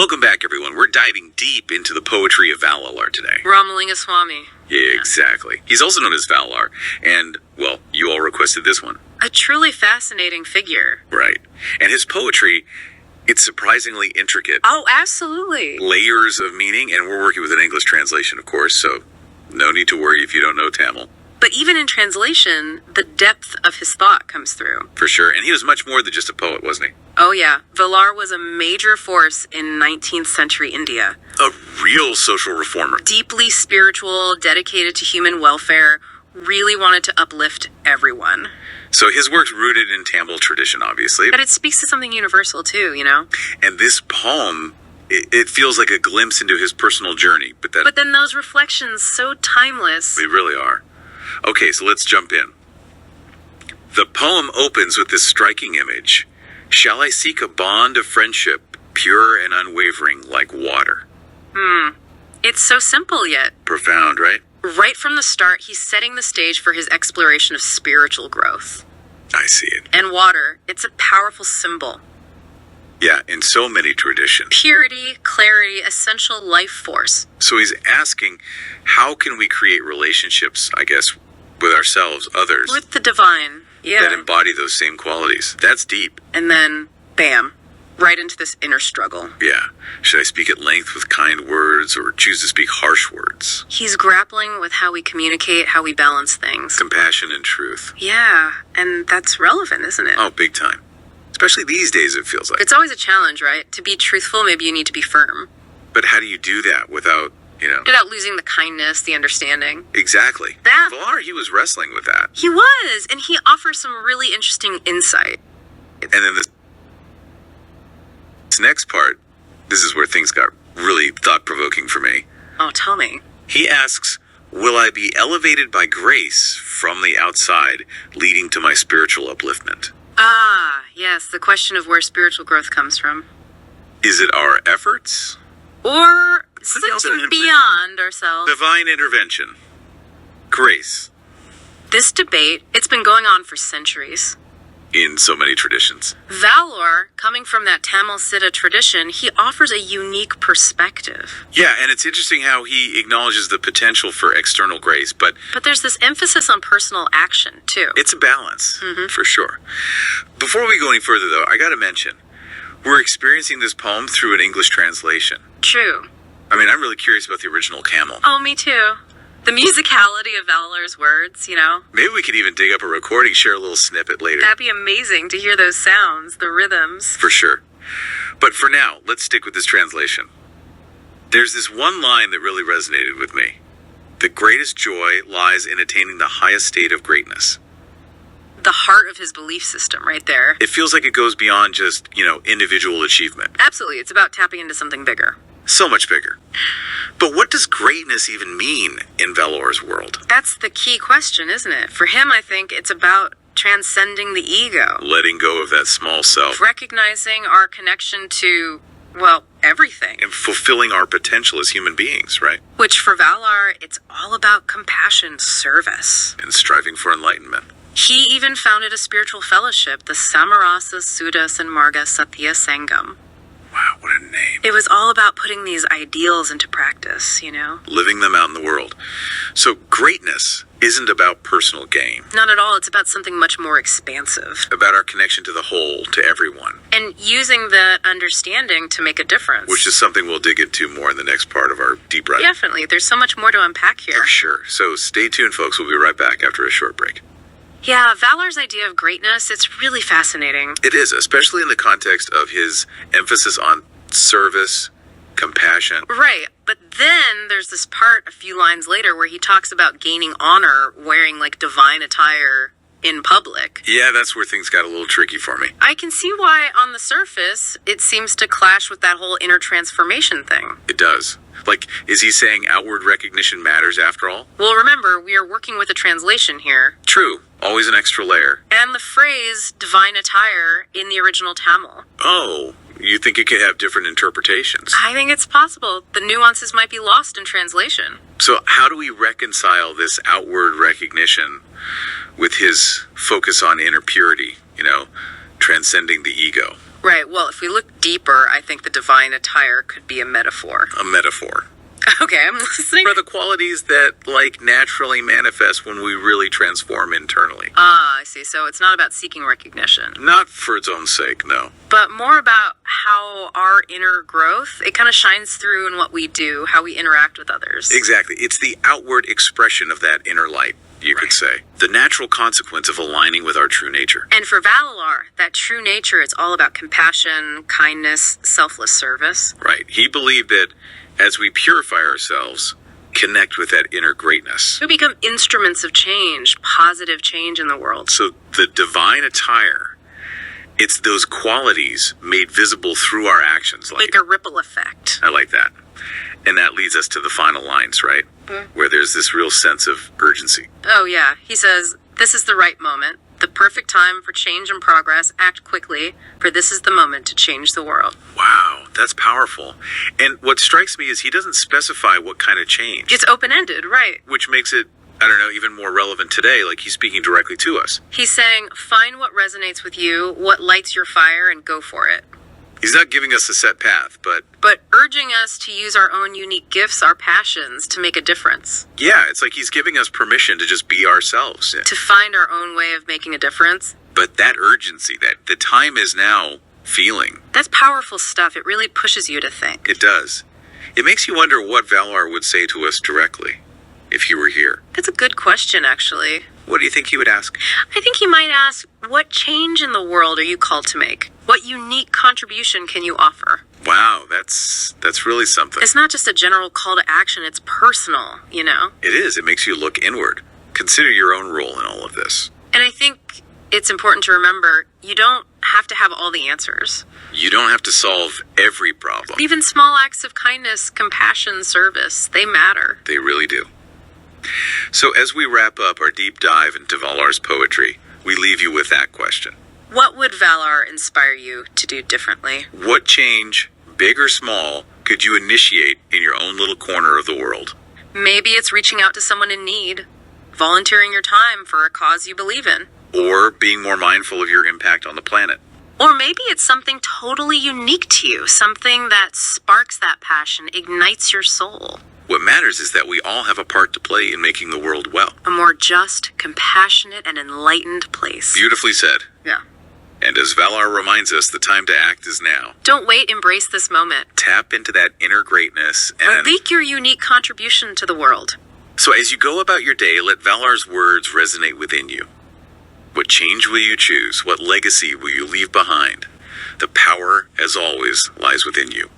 Welcome back, everyone. We're diving deep into the poetry of Valalar today. Ramalinga Swamy. Yeah, exactly. He's also known as Valar, and, well, you all requested this one. A truly fascinating figure. Right. And his poetry, it's surprisingly intricate. Oh, absolutely. Layers of meaning, and we're working with an English translation, of course, so no need to worry if you don't know Tamil. But even in translation, the depth of his thought comes through. For sure, and he was much more than just a poet, wasn't he? Oh yeah, Valar was a major force in 19th century India. A real social reformer. Deeply spiritual, dedicated to human welfare, really wanted to uplift everyone. So his work's rooted in Tamil tradition, obviously. But it speaks to something universal too, you know? And this poem, it feels like a glimpse into his personal journey. But then those reflections, so timeless. They really are. Okay, so let's jump in. The poem opens with this striking image. Shall I seek a bond of friendship, pure and unwavering like water? It's so simple yet. Profound, right? Right from the start, he's setting the stage for his exploration of spiritual growth. I see it. And water, it's a powerful symbol. Yeah, in so many traditions. Purity, clarity, essential life force. So he's asking, how can we create relationships, I guess, with ourselves, others, With the divine, yeah. that embody those same qualities? That's deep. And then, bam, right into this inner struggle. Yeah. Should I speak at length with kind words or choose to speak harsh words? He's grappling with how we communicate, how we balance things. Compassion and truth. Yeah, and that's relevant, isn't it? Oh, big time. Especially these days, it feels like. It's always a challenge, right? To be truthful, maybe you need to be firm. But how do you do that without, Without losing the kindness, the understanding. Exactly. That- Valar, he was wrestling with that. He was, and he offers some really interesting insight. And then this next part, this is where things got really thought-provoking for me. Oh, tell me. He asks, will I be elevated by grace from the outside, leading to my spiritual upliftment? Ah, yes, the question of where spiritual growth comes from. Is it our efforts? Or Something something beyond ourselves. Divine intervention. Grace. This debate, it's been going on for centuries. In so many traditions. Valar, coming from that Tamil Siddha tradition, he offers a unique perspective. Yeah, and it's interesting how he acknowledges the potential for external grace, but But there's this emphasis on personal action, too. it's a balance, for sure. Before we go any further, though, I gotta mention, we're experiencing this poem through an English translation. True. I mean, I'm really curious about the original Camel. Oh, me too. The musicality of Valar's words, Maybe we could even dig up a recording, share a little snippet later. That'd be amazing to hear those sounds, the rhythms. For sure. But for now, let's stick with this translation. There's this one line that really resonated with me. The greatest joy lies in attaining the highest state of greatness. The heart of his belief system right there. It feels like it goes beyond just, individual achievement. Absolutely, it's about tapping into something bigger. So much bigger. But what does greatness even mean in Valar's world? That's the key question, isn't it? For him, I think it's about transcending the ego. Letting go of that small self. Recognizing our connection to, well, everything. And fulfilling our potential as human beings, right? Which for Valar, it's all about compassion, service. And striving for enlightenment. He even founded a spiritual fellowship, the Samarasa Sudha Sanmarga Satya Sangam. Wow, what a name. It was all about putting these ideals into practice, Living them out in the world. So greatness isn't about personal gain. Not at all. It's about something much more expansive. About our connection to the whole, to everyone. And using that understanding to make a difference. Which is something we'll dig into more in the next part of our deep dive. Definitely. There's so much more to unpack here. For sure. So stay tuned, folks. We'll be right back after a short break. Yeah, Valar's idea of greatness, it's really fascinating. It is, especially in the context of his emphasis on service, compassion. Right, but then there's this part a few lines later where he talks about gaining honor wearing divine attire in public. Yeah, that's where things got a little tricky for me. I can see why on the surface it seems to clash with that whole inner transformation thing. It does. Is he saying outward recognition matters after all? Well, remember, we are working with a translation here. True. Always an extra layer. And the phrase divine attire in the original Tamil. Oh, you think it could have different interpretations? I think it's possible. The nuances might be lost in translation. So how do we reconcile this outward recognition with his focus on inner purity, transcending the ego? Right, well, if we look deeper, I think the divine attire could be a metaphor. A metaphor. Okay, I'm listening. For the qualities that, naturally manifest when we really transform internally. Ah, I see. So it's not about seeking recognition. Not for its own sake, no. But more about how our inner growth, it kind of shines through in what we do, how we interact with others. Exactly. It's the outward expression of that inner light, you could say. The natural consequence of aligning with our true nature. And for Valar, that true nature is all about compassion, kindness, selfless service. Right. He believed that as we purify ourselves, connect with that inner greatness. We become instruments of change, positive change in the world. So the divine attire, it's those qualities made visible through our actions. Like a ripple effect. I like that. And that leads us to the final lines, right? Where there's this real sense of urgency. Oh, yeah. He says, this is the right moment, the perfect time for change and progress. Act quickly, for this is the moment to change the world. Wow, that's powerful. And what strikes me is he doesn't specify what kind of change. It's open-ended, right? Which makes it, I don't know, even more relevant today, like he's speaking directly to us. He's saying, find what resonates with you, what lights your fire, and go for it. He's not giving us a set path, but urging us to use our own unique gifts, our passions, to make a difference. Yeah, it's like he's giving us permission to just be ourselves. To find our own way of making a difference. But that urgency, that the time is now feeling. That's powerful stuff. It really pushes you to think. It does. It makes you wonder what Valar would say to us directly, if he were here. That's a good question, actually. What do you think he would ask? I think he might ask, what change in the world are you called to make? What unique contribution can you offer? Wow, that's really something. It's not just a general call to action, it's personal, you know? It is. It makes you look inward. Consider your own role in all of this. And I think it's important to remember, you don't have to have all the answers. You don't have to solve every problem. Even small acts of kindness, compassion, service, they matter. They really do. So as we wrap up our deep dive into Valar's poetry, we leave you with that question. What would Valar inspire you to do differently? What change, big or small, could you initiate in your own little corner of the world? Maybe it's reaching out to someone in need, volunteering your time for a cause you believe in. Or being more mindful of your impact on the planet. Or maybe it's something totally unique to you, something that sparks that passion, ignites your soul. What matters is that we all have a part to play in making the world well. A more just, compassionate, and enlightened place. Beautifully said. Yeah. And as Valar reminds us, the time to act is now. Don't wait, embrace this moment. Tap into that inner greatness and make your unique contribution to the world. So as you go about your day, let Valar's words resonate within you. What change will you choose? What legacy will you leave behind? The power, as always, lies within you.